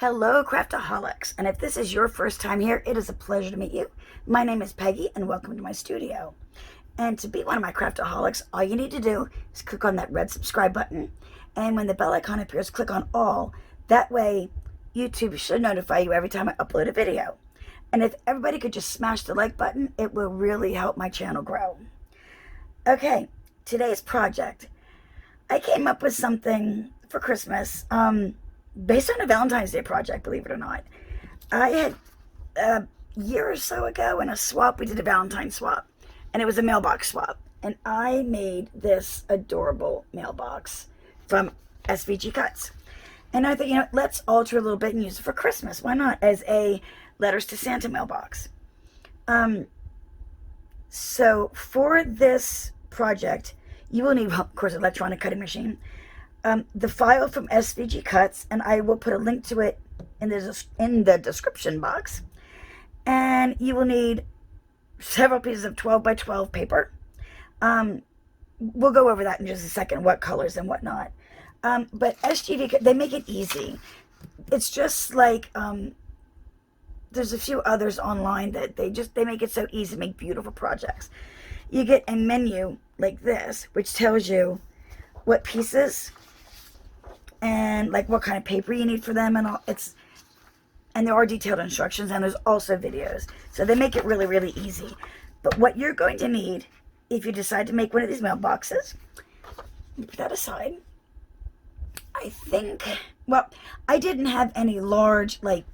Hello, Craftaholics, and if this is your first time here, it is a pleasure to meet you. My name is Peggy, and welcome to my studio. And to be one of my Craftaholics, all you need to do is click on that red subscribe button, and when the bell icon appears, click on all. That way, YouTube should notify you every time I upload a video. And if everybody could just smash the like button, it will really help my channel grow. Okay, today's project. I came up with something for Christmas, based on a Valentine's Day project, believe it or not. I had, a year or so ago in a swap, we did a Valentine swap, and it was a mailbox swap. And I made this adorable mailbox from SVG cuts. And I thought, let's alter a little bit and use it for Christmas. Why not? As a Letters to Santa mailbox. So for this project, you will need, well, of course, an electronic cutting machine. The file from SVG Cuts, and I will put a link to it in the description box. And you will need several pieces of 12 by 12 paper. We'll go over that in just a second, what colors and whatnot. But SVG, they make it easy. It's just like, there's a few others online that they make it so easy to make beautiful projects. You get a menu like this, which tells you what pieces and like what kind of paper you need for them, and all. And there are detailed instructions, and there's also videos, so they make it really, really easy. But what you're going to need if you decide to make one of these mailboxes, put that aside. I think, well, I didn't have any large, like,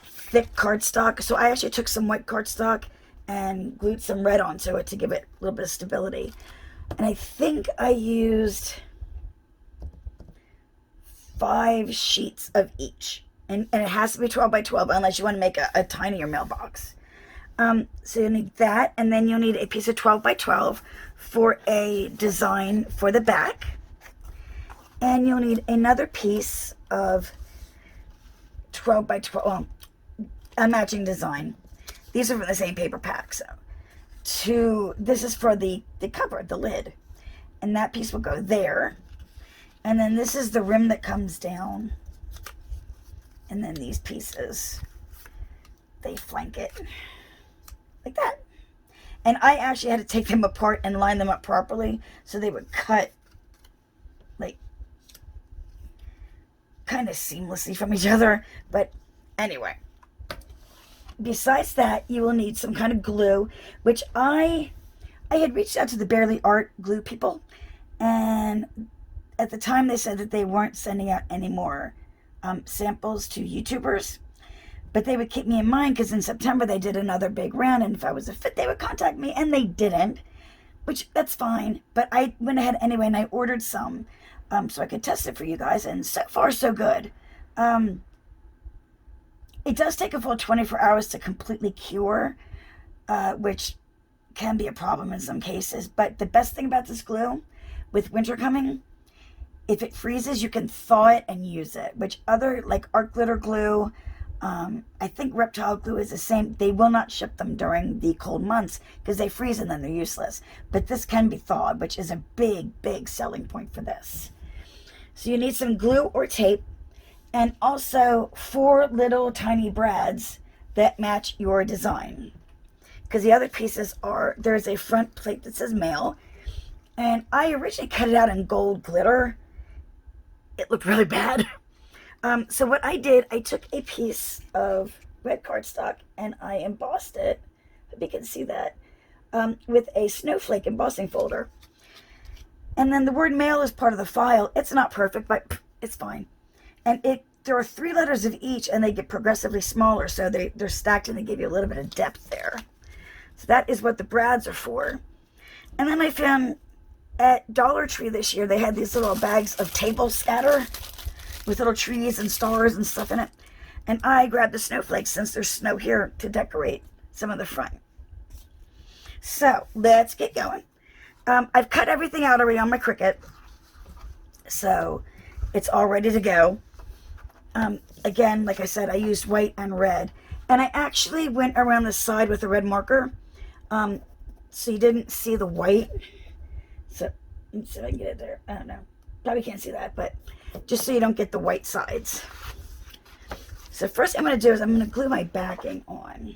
thick cardstock, so I actually took some white cardstock and glued some red onto it to give it a little bit of stability. And I think I used 5 sheets of each. And it has to be 12 by 12 unless you want to make a tinier mailbox. So you'll need that, and then you'll need a piece of 12 by 12 for a design for the back. And you'll need another piece of 12 by 12, well, a matching design. These are from the same paper pack, so this is for the cover, the lid. And that piece will go there. And then this is the rim that comes down. And then these pieces, they flank it like that. And I actually had to take them apart and line them up properly so they would cut like kind of seamlessly from each other. But anyway, besides that, you will need some kind of glue, which I had reached out to the Barely Art glue people, and at the time they said that they weren't sending out any more samples to YouTubers, but they would keep me in mind because in September they did another big round, and if I was a fit they would contact me, and they didn't, which that's fine. But I went ahead anyway and I ordered some so I could test it for you guys, and so far so good. It does take a full 24 hours to completely cure, which can be a problem in some cases. But the best thing about this glue, with winter coming, if it freezes, you can thaw it and use it. Which other, like art glitter glue, I think reptile glue is the same. They will not ship them during the cold months because they freeze and then they're useless. But this can be thawed, which is a big, big selling point for this. So you need some glue or tape. And also 4 little tiny brads that match your design. Because the other pieces are, there's a front plate that says mail. And I originally cut it out in gold glitter. It looked really bad. So what I did, I took a piece of red cardstock and I embossed it, if you can see that, with a snowflake embossing folder. And then the word mail is part of the file. It's not perfect, but it's fine. And there are 3 letters of each, and they get progressively smaller, so they're stacked and they give you a little bit of depth there. So that is what the brads are for. And then I found at Dollar Tree this year, they had these little bags of table scatter with little trees and stars and stuff in it. And I grabbed the snowflakes, since there's snow here, to decorate some of the front. So let's get going. I've cut everything out already on my Cricut, so it's all ready to go. Again, like I said, I used white and red, and I actually went around the side with a red marker, so you didn't see the white. So let's see if I can get it there. I don't know, probably can't see that, but just so you don't get the white sides. So first thing I'm going to do is I'm going to glue my backing on.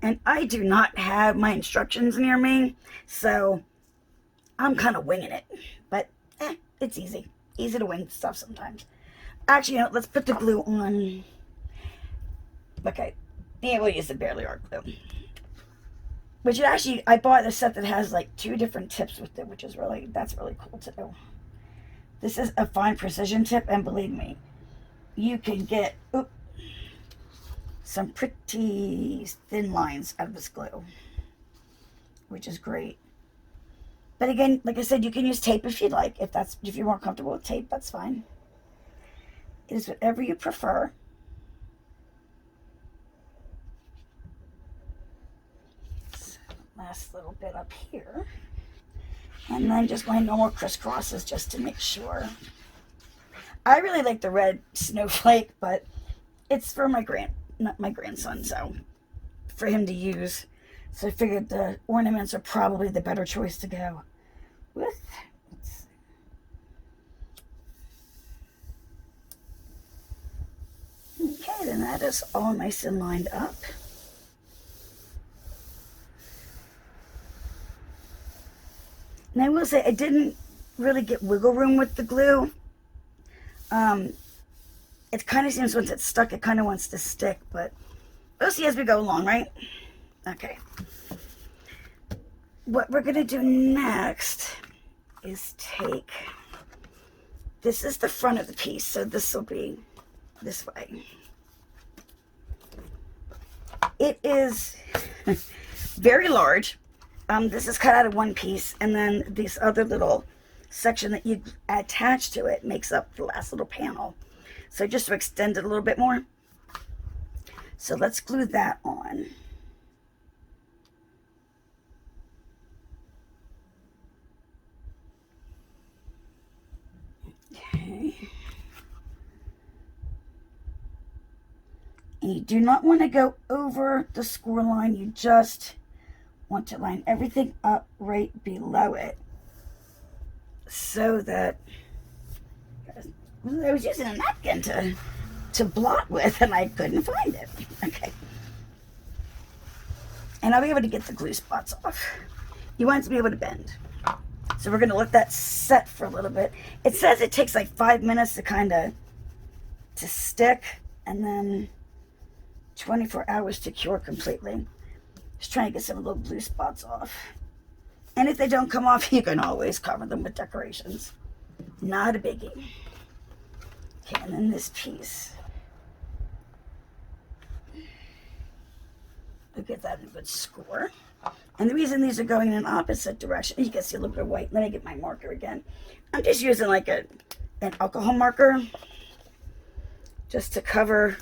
And I do not have my instructions near me, so I'm kind of winging it. But it's easy. Easy to wing stuff sometimes. Actually, let's put the glue on. Okay, yeah, we'll use the Barely Art glue. Which actually, I bought a set that has like 2 different tips with it, which is that's really cool too. This is a fine precision tip, and believe me, you can get some pretty thin lines out of this glue, which is great. But again, like I said, you can use tape if you'd like. If you're more comfortable with tape, that's fine. It is whatever you prefer. So, last little bit up here. And then just my normal crisscrosses just to make sure. I really like the red snowflake, but it's for my grandson, so for him to use. So I figured the ornaments are probably the better choice to go with. Okay, then that is all nice and lined up. And I will say, I didn't really get wiggle room with the glue. It kind of seems once it's stuck, it kind of wants to stick, but we'll see as we go along, right? Okay. What we're going to do next is take, this is the front of the piece, so this will be this way. It is very large. This is cut out of one piece, and then this other little section that you attach to it makes up the last little panel. So just to extend it a little bit more. So let's glue that on. Okay. And you do not want to go over the score line. You just want to line everything up right below it, so that I was using a napkin to blot with, and I couldn't find it. Okay. And I'll be able to get the glue spots off. You want it to be able to bend. So we're going to let that set for a little bit. It says it takes like 5 minutes to stick, and then 24 hours to cure completely. Just trying to get some little glue spots off. And if they don't come off, you can always cover them with decorations. Not a biggie. Okay, and then this piece. We'll get that in a good score. And the reason these are going in an opposite direction, you can see a little bit of white. Let me get my marker again. I'm just using like an alcohol marker just to cover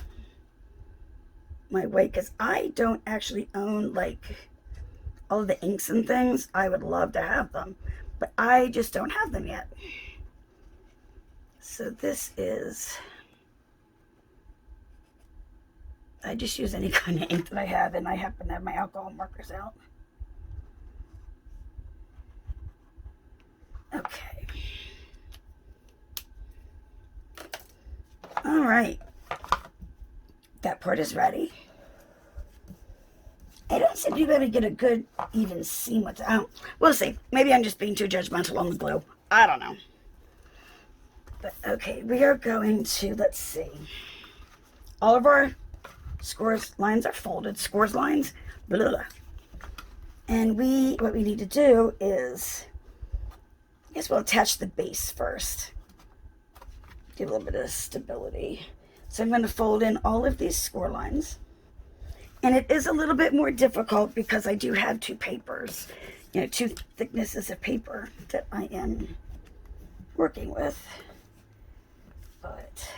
my white, because I don't actually own like all of the inks and things. I would love to have them, but I just don't have them yet. So this is, I just use any kind of ink that I have, and I happen to have my alcohol markers out. Okay. All right. That part is ready. I don't seem to be able to get a good even seam with that. We'll see. Maybe I'm just being too judgmental on the glue. I don't know. But okay, we are going to, let's see. All of our scores lines are folded. Scores lines. Blah, blah. And what we need to do is, I guess we'll attach the base first. Give a little bit of stability. So I'm going to fold in all of these score lines. And it is a little bit more difficult because I do have 2 papers, 2 thicknesses of paper that I am working with. But,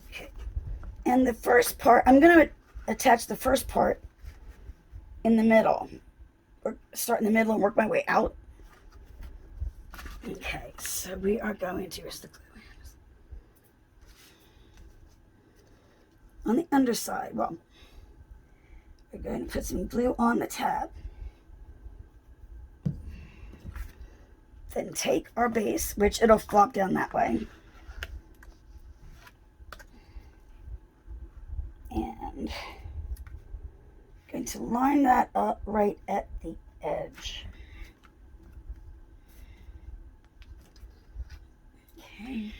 okay. And the first part, I'm going to attach the first part in the middle. Or start in the middle and work my way out. Okay, so we are going to, here's the glue. On the underside, well, we're going to put some glue on the tab. Then take our base, which it'll flop down that way. and I'm going to line that up right at the edge. Okay.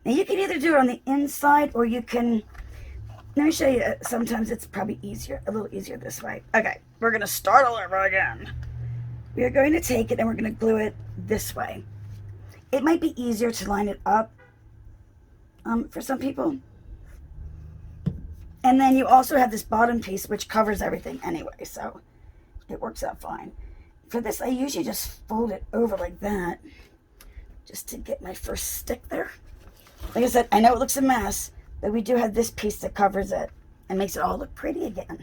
Now you can either do it on the inside, or you can, let me show you, sometimes it's probably easier, a little easier this way. Okay, we're going to start all over again. We are going to take it and we're going to glue it this way. It might be easier to line it up for some people. And then you also have this bottom piece which covers everything anyway, so it works out fine. For this, I usually just fold it over like that, just to get my first stick there. Like I said, I know it looks a mess, but we do have this piece that covers it and makes it all look pretty again.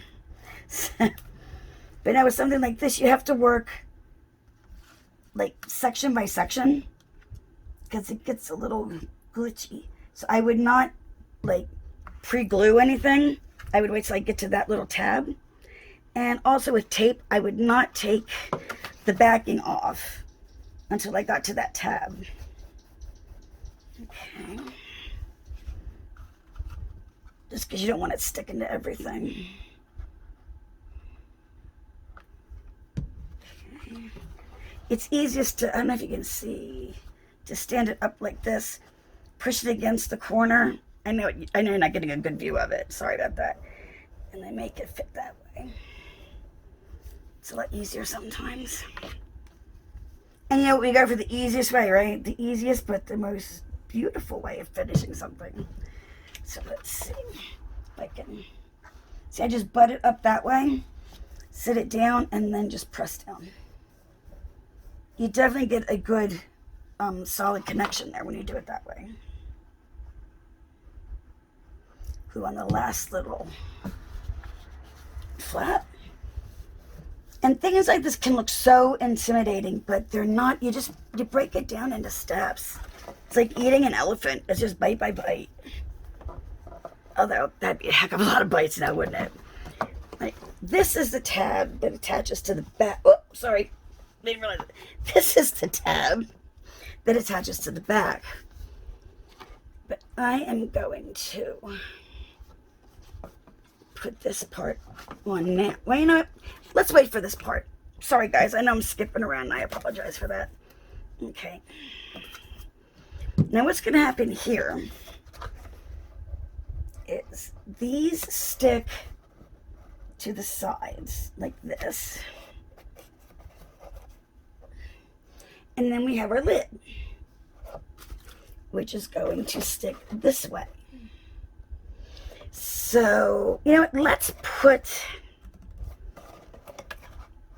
But now with something like this, you have to work like section by section, because it gets a little glitchy. So I would not like pre-glue anything. I would wait till I get to that little tab. And also with tape, I would not take the backing off until I got to that tab. Okay. Just because you don't want it sticking to everything. Okay. It's easiest to, I don't know if you can see, to stand it up like this, push it against the corner. I know you're not getting a good view of it. Sorry about that. And then make it fit that way. It's a lot easier sometimes. And you know, we go for the easiest way, right? The easiest but the most beautiful way of finishing something. So let's see if I can. See, I just butt it up that way, sit it down, and then just press down. You definitely get a good solid connection there when you do it that way. Glue on the last little flap. And things like this can look so intimidating, but they're not. You break it down into steps. It's like eating an elephant. It's just bite by bite. Although that'd be a heck of a lot of bites now, wouldn't it? Like, this is the tab that attaches to the back. Oh, sorry. Didn't realize it. This is the tab that attaches to the back. But I am going to put this part on now. Well, you know what? Let's wait for this part. Sorry, guys. I know I'm skipping around, and I apologize for that. Okay. Now, what's going to happen here is these stick to the sides like this. And then we have our lid, which is going to stick this way. So, you know what? Let's put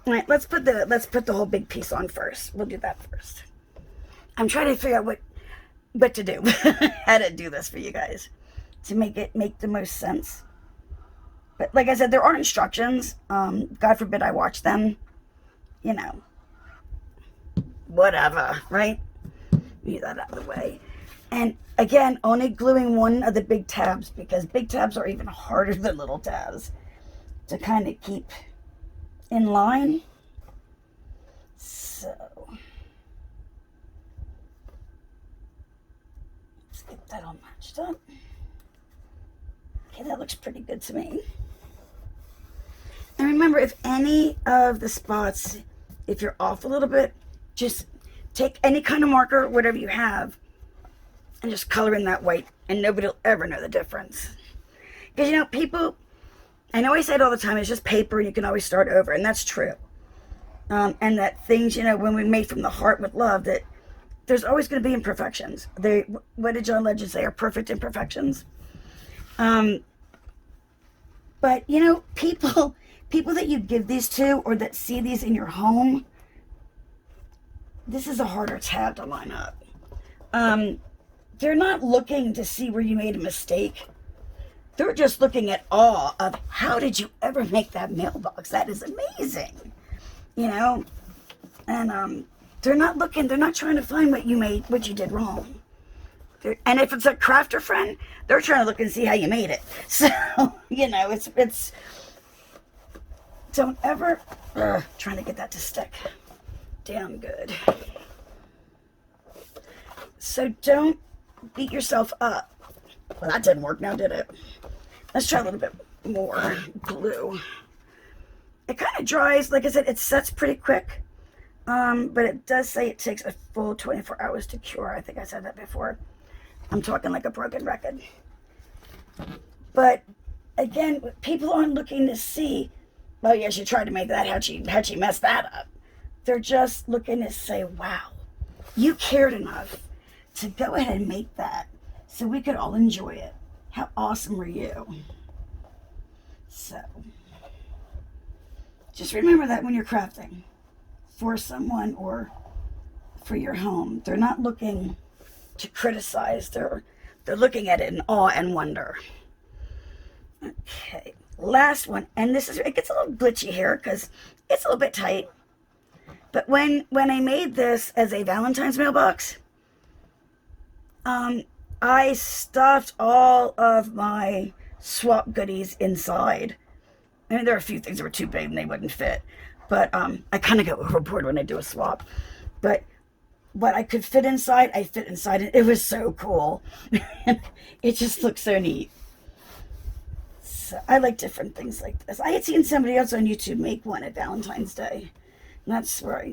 the whole big piece on first. We'll do that first. I'm trying to figure out what to do, how to do this for you guys to make the most sense. But like I said, there are instructions. God forbid I watch them. You know, whatever, right? Get that out of the way. And again, only gluing one of the big tabs, because big tabs are even harder than little tabs to kind of keep in line. So let's get that all matched up. Okay, that looks pretty good to me. And remember, if any of the spots, if you're off a little bit, just take any kind of marker, whatever you have, and just color in that white, and nobody will ever know the difference. Because, you know, people, I know I say it all the time, it's just paper and you can always start over, and that's true. And that things, you know, when we made from the heart with love, that there's always going to be imperfections. What did John Legend say? Are perfect imperfections. But, you know, people that you give these to, or that see these in your home, this is a harder tab to line up. They're not looking to see where you made a mistake. They're just looking at awe of, how did you ever make that mailbox? That is amazing. You know? And they're not trying to find what you did wrong. And if it's a crafter friend, they're trying to look and see how you made it. So, you know, it's don't ever trying to get that to stick down good. So don't beat yourself up Well, that didn't work now, did it? Let's try a little bit more glue. It kind of dries. Like I said, it sets pretty quick. But it does say it takes a full 24 hours to cure. I think I said that before. I'm talking like a broken record. But again, people aren't looking to see, oh yeah, she tried to make that. How'd she mess that up? They're just looking to say, wow, you cared enough to go ahead and make that so we could all enjoy it. How awesome were you? So, just remember that when you're crafting for someone or for your home, they're not looking to criticize. They're looking at it in awe and wonder. Okay, last one, and it gets a little glitchy here because it's a little bit tight. But when I made this as a Valentine's mailbox, I stuffed all of my swap goodies inside. I mean, there are a few things that were too big and they wouldn't fit. But I kind of go overboard when I do a swap. But what I could fit inside, I fit inside. And it was so cool. It just looks so neat. So I like different things like this. I had seen somebody else on YouTube make one at Valentine's Day. And that's where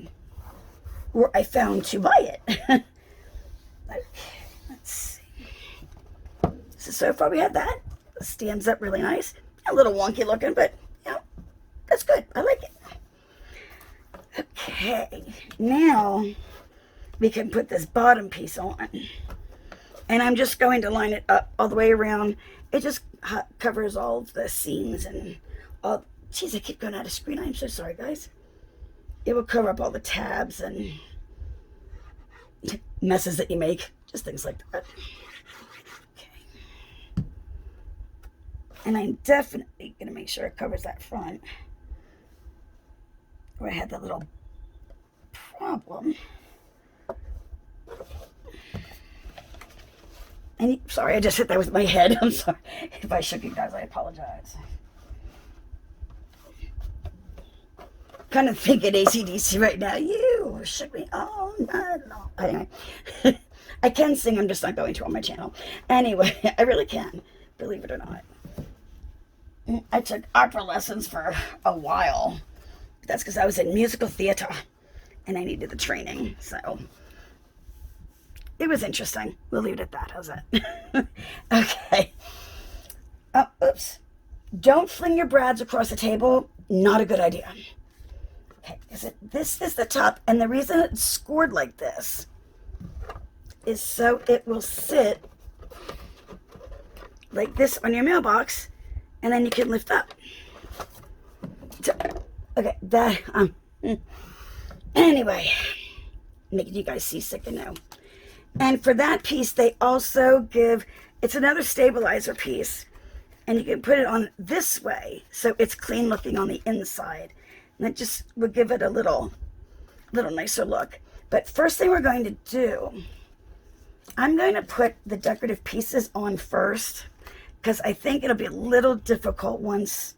I found to buy it. Okay, let's see. So far we had that. It stands up really nice. A little wonky looking, but you know, that's good. I like it. Okay, now we can put this bottom piece on. And I'm just going to line it up all the way around. It just covers all of the seams and all. Geez, I keep going out of screen. I'm so sorry, guys. It will cover up all the tabs and messes that you make. Just things like that. Okay. And I'm definitely going to make sure it covers that front where I had that little problem. And sorry, I just hit that with my head. I'm sorry. If I shook you guys, I apologize. Kind of thinking AC/DC right now. You shook me all night long. Anyway, I can sing. I'm just not going to on my channel. Anyway, I really can, believe it or not. I took opera lessons for a while. That's because I was in musical theater and I needed the training. So it was interesting. We'll leave it at that. How's that? Okay. Oh, oops. Don't fling your brads across the table. Not a good idea. Okay, this is the top, and the reason it's scored like this is so it will sit like this on your mailbox, and then you can lift up. So, okay, that, anyway, making you guys seasick and know. And for that piece, they also give, it's another stabilizer piece, and you can put it on this way, so it's clean looking on the inside. And that just would give it a little nicer look. But first thing we're going to do, I'm going to put the decorative pieces on first, because I think it'll be a little difficult once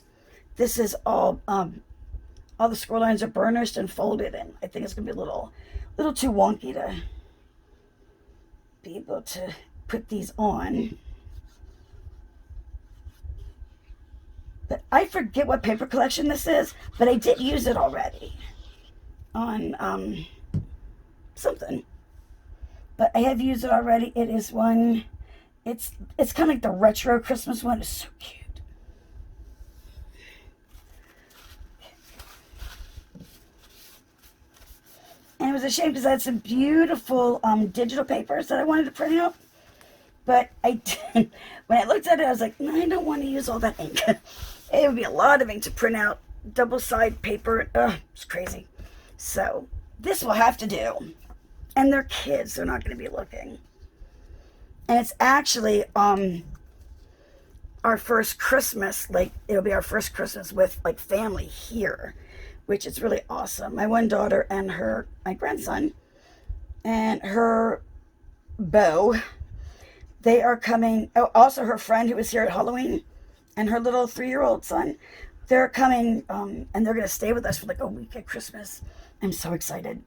this is all the score lines are burnished and folded in. I think it's going to be a little too wonky to be able to put these on. But I forget what paper collection this is, but I did use it already on something. But I have used it already. It is one, it's kind of like the retro Christmas one. It's so cute. And it was a shame because I had some beautiful digital papers that I wanted to print out. But I didn't. When I looked at it, I was like, no, I don't want to use all that ink. It would be a lot of ink to print out double-sided paper. Ugh, it's crazy. So this will have to do. And they're kids. They're not going to be looking. And it's actually our first Christmas. Like, it'll be our first Christmas with, like, family here, which is really awesome. My one daughter and my grandson and her beau, they are coming. Oh, also her friend who was here at Halloween and her little 3-year-old son. They're coming and they're going to stay with us for like a week at Christmas. I'm so excited.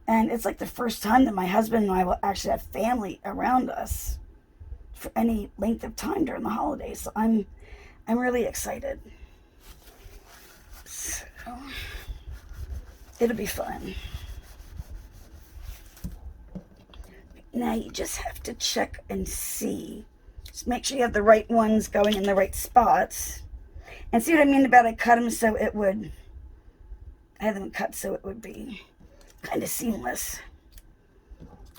And it's like the first time that my husband and I will actually have family around us for any length of time during the holidays. So I'm really excited. So it'll be fun. Now you just have to check and see. Just make sure you have the right ones going in the right spots. And see what I mean about I cut them so it would, I had them cut so it would be kind of seamless.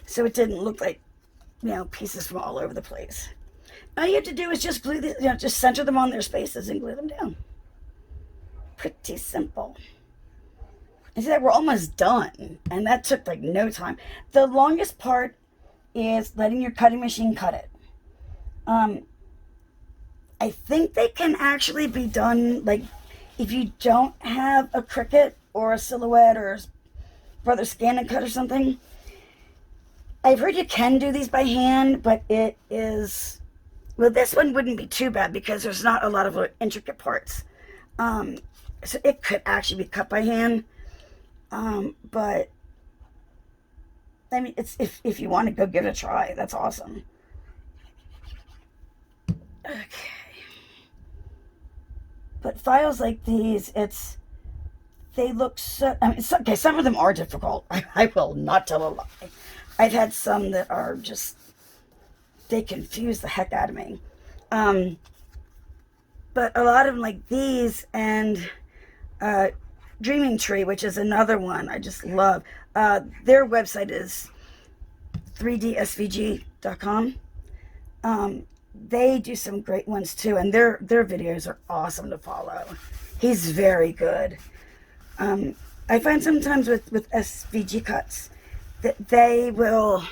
So it didn't look like, you know, pieces from all over the place. All you have to do is just glue these, you know, just center them on their spaces and glue them down. Pretty simple. And see that we're almost done. And that took like no time. The longest part is letting your cutting machine cut it. I think they can actually be done, like, if you don't have a Cricut or a Silhouette or a Brother Scan and Cut or something. I've heard you can do these by hand, but it is, well, this one wouldn't be too bad because there's not a lot of intricate parts. So it could actually be cut by hand. But, I mean, it's if you want to go give it a try, that's awesome. Okay. But files like these, they look so, I mean, okay, some of them are difficult. I will not tell a lie. I've had some that are just, they confuse the heck out of me. But a lot of them like these and Dreaming Tree, which is another one I just love. Their website is 3dsvg.com. They do some great ones too, and their videos are awesome to follow. He's very good. I find sometimes with SVG cuts that they'll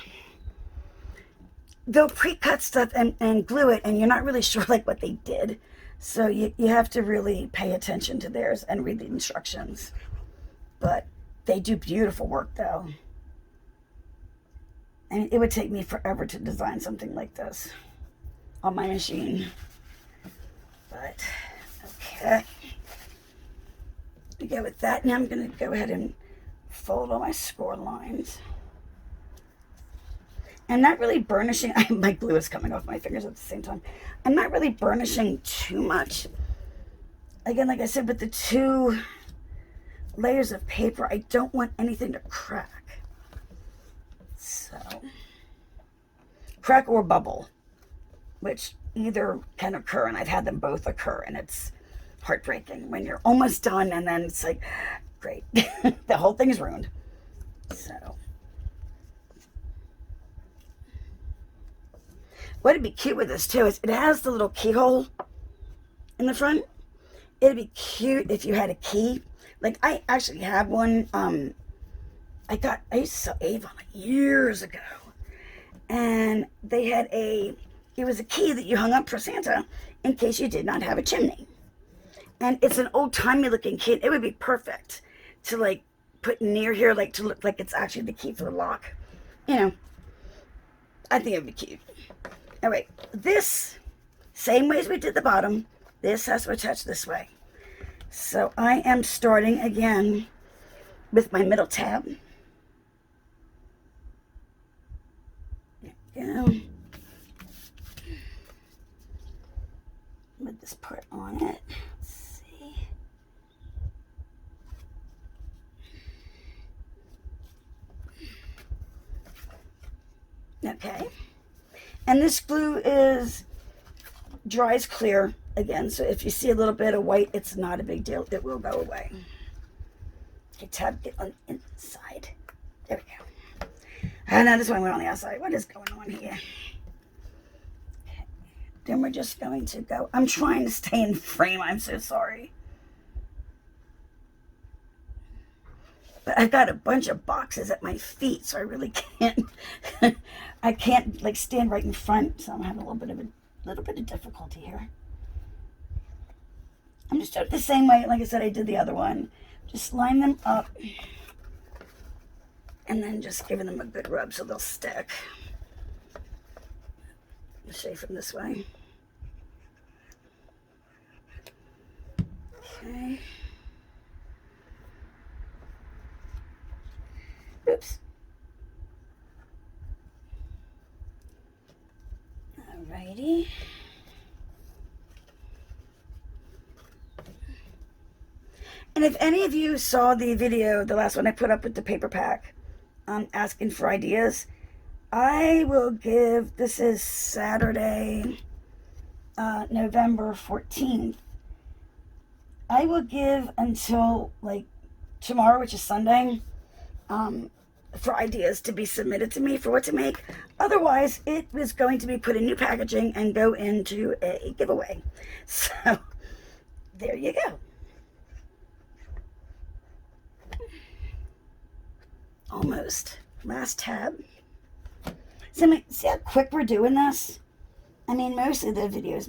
pre-cut stuff and glue it, and you're not really sure like what they did. So you have to really pay attention to theirs and read the instructions. But they do beautiful work though. And it would take me forever to design something like this on my machine. But, okay. We go with that. Now I'm going to go ahead and fold all my score lines. I'm not really burnishing. My glue is coming off my fingers at the same time. I'm not really burnishing too much. Again, like I said, with the 2 layers of paper, I don't want anything to crack. So, crack or bubble, which either can occur, and I've had them both occur, and it's heartbreaking when you're almost done, and then it's like, great, the whole thing is ruined. So, what'd be cute with this too is it has the little keyhole in the front. It'd be cute if you had a key. Like I actually have one. I used to sell Avon years ago, and they had it was a key that you hung up for Santa in case you did not have a chimney. And it's an old-timey looking key. It would be perfect to like put near here, like to look like it's actually the key for the lock. You know, I think it would be cute. All right, this, same way as we did the bottom, this has to attach this way. So I am starting again with my middle tab. There we go. With this part on it. Let's see. Okay. And this glue dries clear again. So if you see a little bit of white, it's not a big deal. It will go away. Okay, tab, get on the inside. There we go. And now this one went on the outside. What is going on here? Okay. Then we're just going to go. I'm trying to stay in frame. I'm so sorry. But I've got a bunch of boxes at my feet, so I really can't. I can't like stand right in front, so I'm having a little bit of difficulty here. I'm just doing it the same way, like I said, I did the other one. Just line them up, and then just giving them a good rub so they'll stick. I'll show you from this way. Okay. Oops. All right. And if any of you saw the video, the last one I put up with the paper pack, asking for ideas, I will give, this is Saturday, November 14th. I will give until like tomorrow, which is Sunday, for ideas to be submitted to me for what to make. Otherwise, it was going to be put in new packaging and go into a giveaway. So there you go. Almost. Last tab. So, see how quick we're doing this? I mean, most of the videos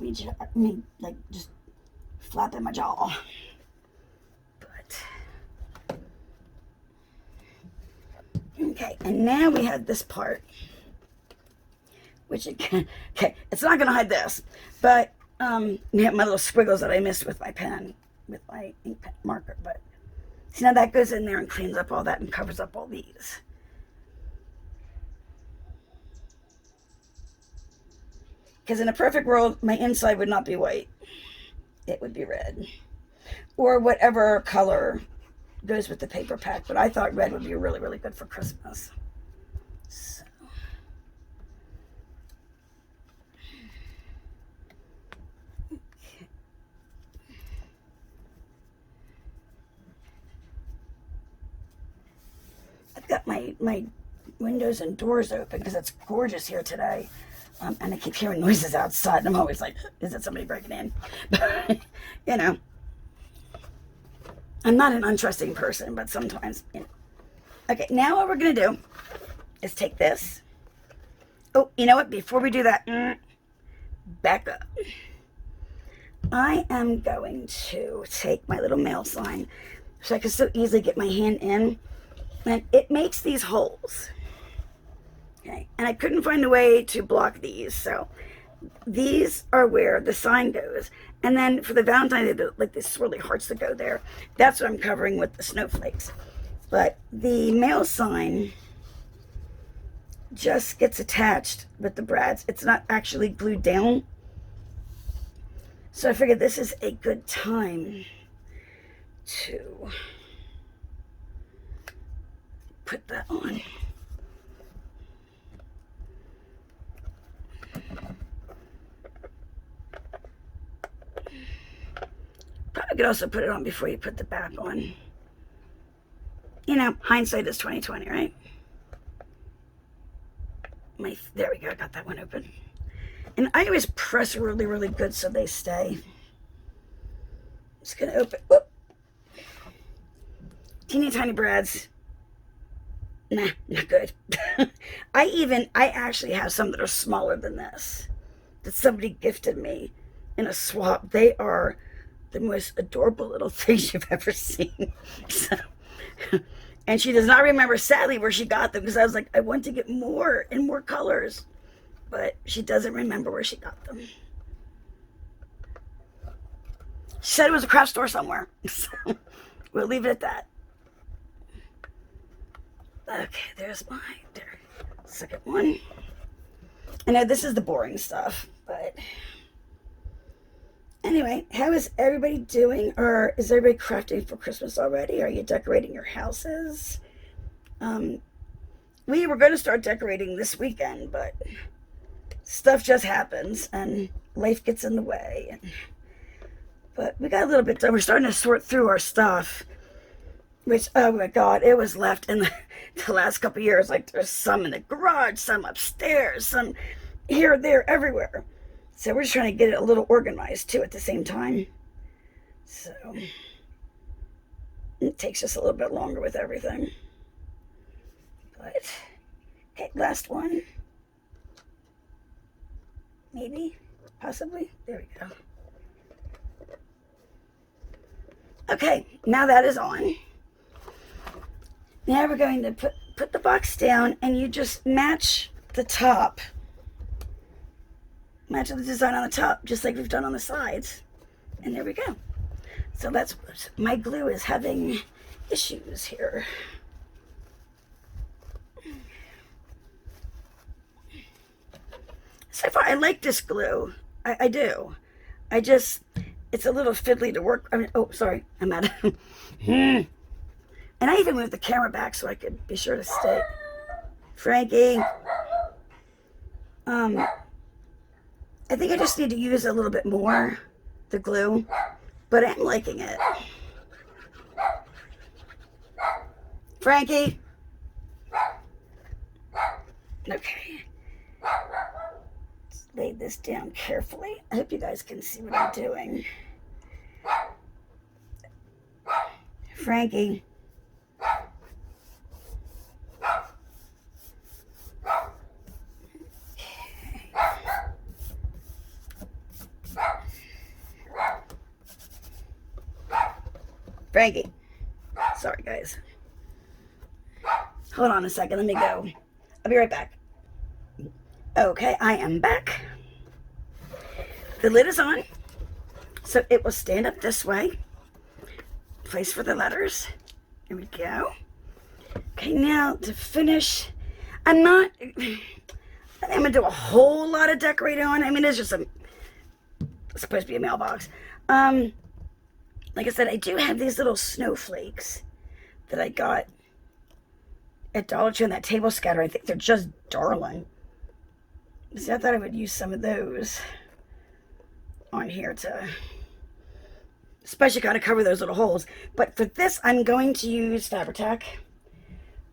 me like just flapping my jaw. But okay, and now we have this part, which okay, it's not gonna hide this, but we have my little squiggles that I missed with my pen, with my ink pen marker. But see, now that goes in there and cleans up all that and covers up all these. Because in a perfect world, my inside would not be white. It would be red. Or whatever color goes with the paper pack. But I thought red would be really, really good for Christmas. So. Okay. I've got my windows and doors open because it's gorgeous here today. And I keep hearing noises outside, and I'm always like, is it somebody breaking in? But, you know, I'm not an untrusting person, but sometimes, you know. Okay, now what we're going to do is take this. Oh, you know what? Before we do that, back up. I am going to take my little mail sign so I can so easily get my hand in. And it makes these holes. Okay, and I couldn't find a way to block these, so these are where the sign goes. And then for the Valentine's Day, like these swirly hearts that go there, that's what I'm covering with the snowflakes. But the mail sign just gets attached with the brads. It's not actually glued down. So I figured this is a good time to put that on. Probably could also put it on before you put the back on. You know, hindsight is 20/20, right? There we go, I got that one open. And I always press really, really good so they stay. Just gonna open, whoop. Teeny tiny brads. Nah, not good. I actually have some that are smaller than this, that somebody gifted me in a swap. They are the most adorable little things you've ever seen. So, and she does not remember, sadly, where she got them, because I was like, I want to get more in more colors, but she doesn't remember where she got them. She said it was a craft store somewhere, so we'll leave it at that. Okay, there's my second one. I know this is the boring stuff, but anyway, how is everybody doing? Or is everybody crafting for Christmas already? Are you decorating your houses? We were going to start decorating this weekend, but stuff just happens and life gets in the way. But we got a little bit done. We're starting to sort through our stuff, which, oh my God, it was left in the last couple of years. Like, there's some in the garage, some upstairs, some here, there, everywhere. So we're just trying to get it a little organized too at the same time. So it takes just a little bit longer with everything. But okay, last one. Maybe, possibly. There we go. Okay, now that is on. Now we're going to put the box down, and you just match the top. Match the design on the top, just like we've done on the sides. And there we go. So that's, my glue is having issues here. So far, I like this glue. I do. I just, it's a little fiddly to work. I mean, oh, sorry, I'm out of. And I even moved the camera back so I could be sure to stay. Frankie. I think I just need to use a little bit more, the glue, but I'm liking it. Frankie. Okay. Let's lay this down carefully. I hope you guys can see what I'm doing. Frankie. Frankie. Sorry, guys. Hold on a second. Let me go. I'll be right back. Okay, I am back. The lid is on, so it will stand up this way. Place for the letters. Here we go. Okay, now to finish, I'm going to do a whole lot of decorating on. I mean, it's just it's supposed to be a mailbox. Like I said, I do have these little snowflakes that I got at Dollar Tree on that table scatter. I think they're just darling. So I thought I would use some of those on here to especially kind of cover those little holes. But for this, I'm going to use Fabri-Tac.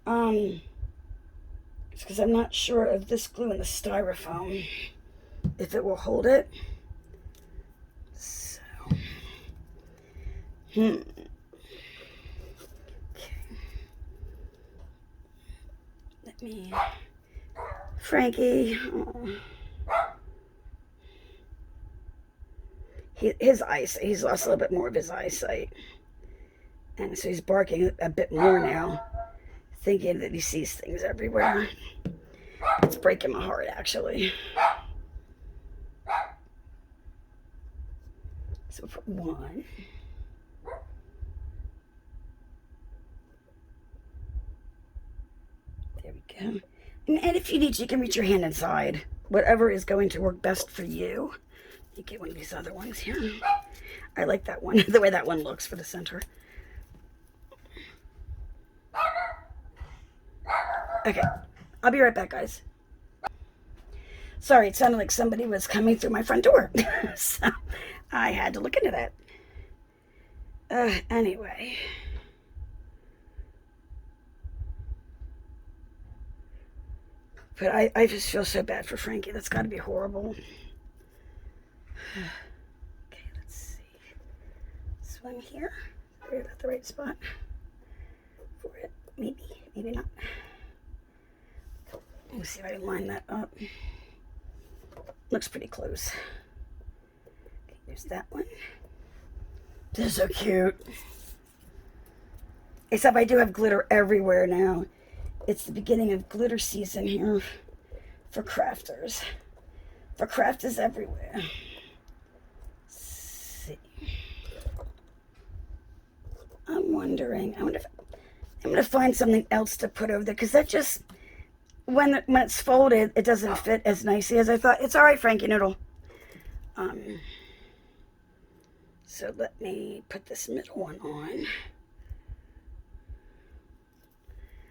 Because I'm not sure of this glue and the styrofoam, if it will hold it. So, okay. Let me, Frankie. He's lost a little bit more of his eyesight. And so he's barking a bit more now, thinking that he sees things everywhere. It's breaking my heart, actually. So we'll put one. There we go. And if you need to, you can reach your hand inside. Whatever is going to work best for you. You get one of these other ones here. I like that one, the way that one looks for the center. Okay, I'll be right back, guys. Sorry, it sounded like somebody was coming through my front door. So I had to look into that. Anyway. But I just feel so bad for Frankie. That's got to be horrible. Okay, let's see. This one here. Are we at the right spot for it? Maybe, maybe not. Let me see if I can line that up. Looks pretty close. Okay, there's that one. This is so cute. Except I do have glitter everywhere now. It's the beginning of glitter season here for crafters. For crafters everywhere. Let's see. I'm wondering. I'm gonna find something else to put over there because that just when it's folded, it doesn't fit as nicely as I thought. It's all right, Frankie Noodle. So let me put this middle one on.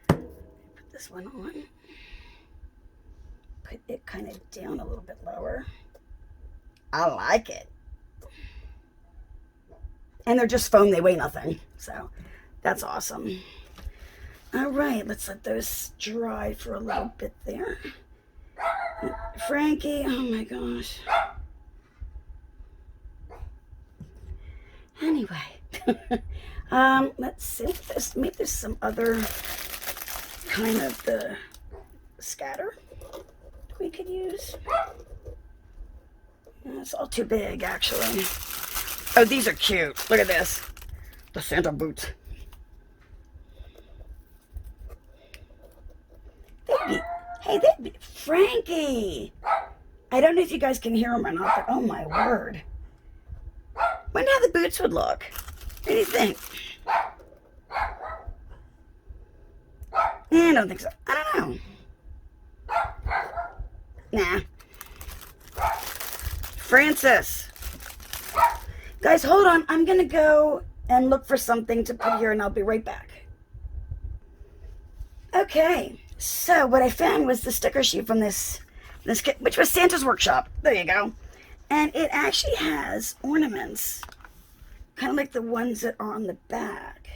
Put this one on. Put it kind of down a little bit lower. I like it. And they're just foam, they weigh nothing. So that's awesome. All right, let's let those dry for a little bit there. Frankie, oh my gosh. Anyway, let's see if maybe there's some other kind of the scatter we could use. It's all too big, actually. Oh, these are cute. Look at this. The Santa boots. They'd be Frankie. I don't know if you guys can hear them or not, but oh my word. Wonder how the boots would look. What do you think? I don't think so. I don't know. Nah. Francis. Guys, hold on. I'm going to go and look for something to put here, and I'll be right back. Okay, so what I found was the sticker sheet from this kit, which was Santa's Workshop. There you go. And it actually has ornaments, kind of like the ones that are on the back.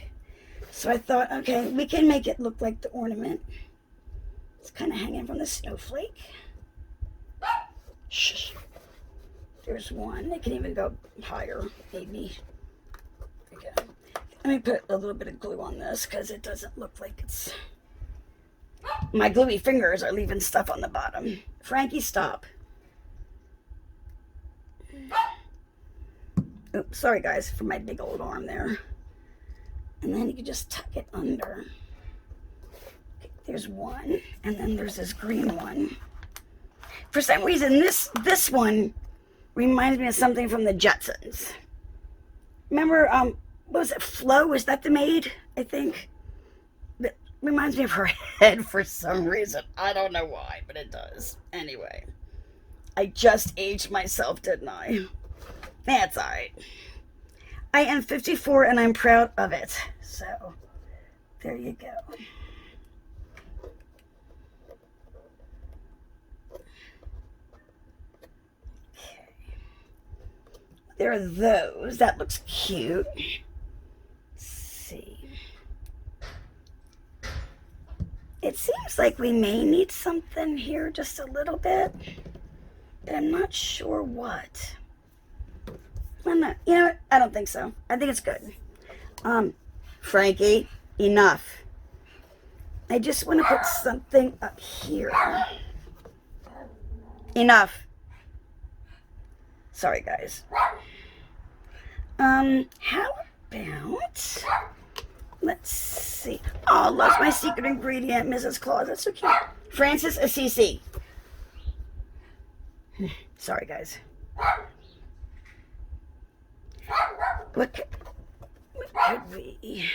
So I thought, okay, we can make it look like the ornament. It's kind of hanging from the snowflake. Shh. There's one. It can even go higher, maybe. Okay. Let me put a little bit of glue on this because it doesn't look like it's... My gluey fingers are leaving stuff on the bottom. Frankie, stop. Oops, sorry guys for my big old arm there. And then you can just tuck it under. Okay, there's one, and then there's this green one. For some reason, this one reminds me of something from the Jetsons. Remember, what was it, Flo? Was that the maid, I think? That reminds me of her head for some reason. I don't know why, but it does. Anyway, I just aged myself, didn't I? That's all right. I am 54 and I'm proud of it. So, there you go. There are those. That looks cute. Let's see. It seems like we may need something here just a little bit, but I'm not sure what. I'm not, you know what? I don't think so. I think it's good. Frankie, enough. I just want to put something up here. Enough. Sorry, guys. How about, let's see. Oh, lost my secret ingredient, Mrs. Claus. That's so cute. Francis Assisi. Sorry, guys. What could we...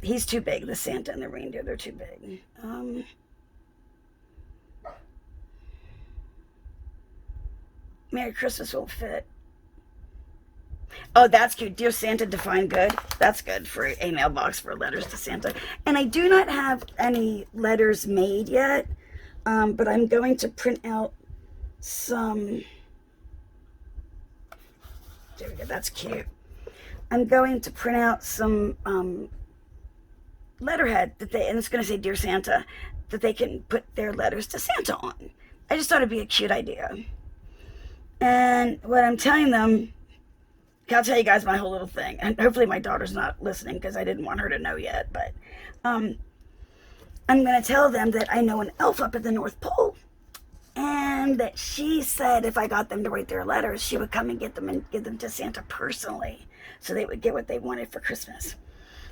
He's too big. The Santa and the reindeer, they're too big. Merry Christmas won't fit. Oh, that's cute. Dear Santa, define good. That's good for a mailbox for letters to Santa. And I do not have any letters made yet, but I'm going to print out some... There we go. That's cute. I'm going to print out some letterhead that and it's going to say Dear Santa, that they can put their letters to Santa on. I just thought it'd be a cute idea. And what I'm telling them, I'll tell you guys my whole little thing. And hopefully my daughter's not listening because I didn't want her to know yet. But I'm going to tell them that I know an elf up at the North Pole. And that she said if I got them to write their letters, she would come and get them and give them to Santa personally. So they would get what they wanted for Christmas.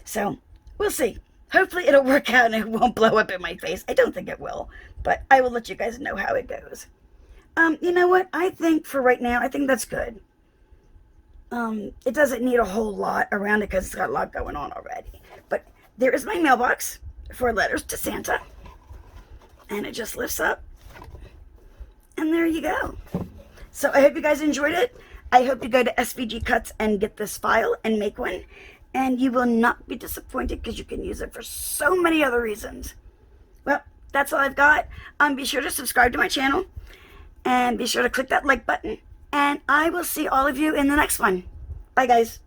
So we'll see. Hopefully it'll work out and it won't blow up in my face. I don't think it will. But I will let you guys know how it goes. You know what? I think for right now, I think that's good. It doesn't need a whole lot around it because it's got a lot going on already. But there is my mailbox for letters to Santa. And it just lifts up. And there you go. So I hope you guys enjoyed it. I hope you go to SVG Cuts and get this file and make one. And you will not be disappointed because you can use it for so many other reasons. Well, that's all I've got. Be sure to subscribe to my channel. And be sure to click that like button. And I will see all of you in the next one. Bye, guys.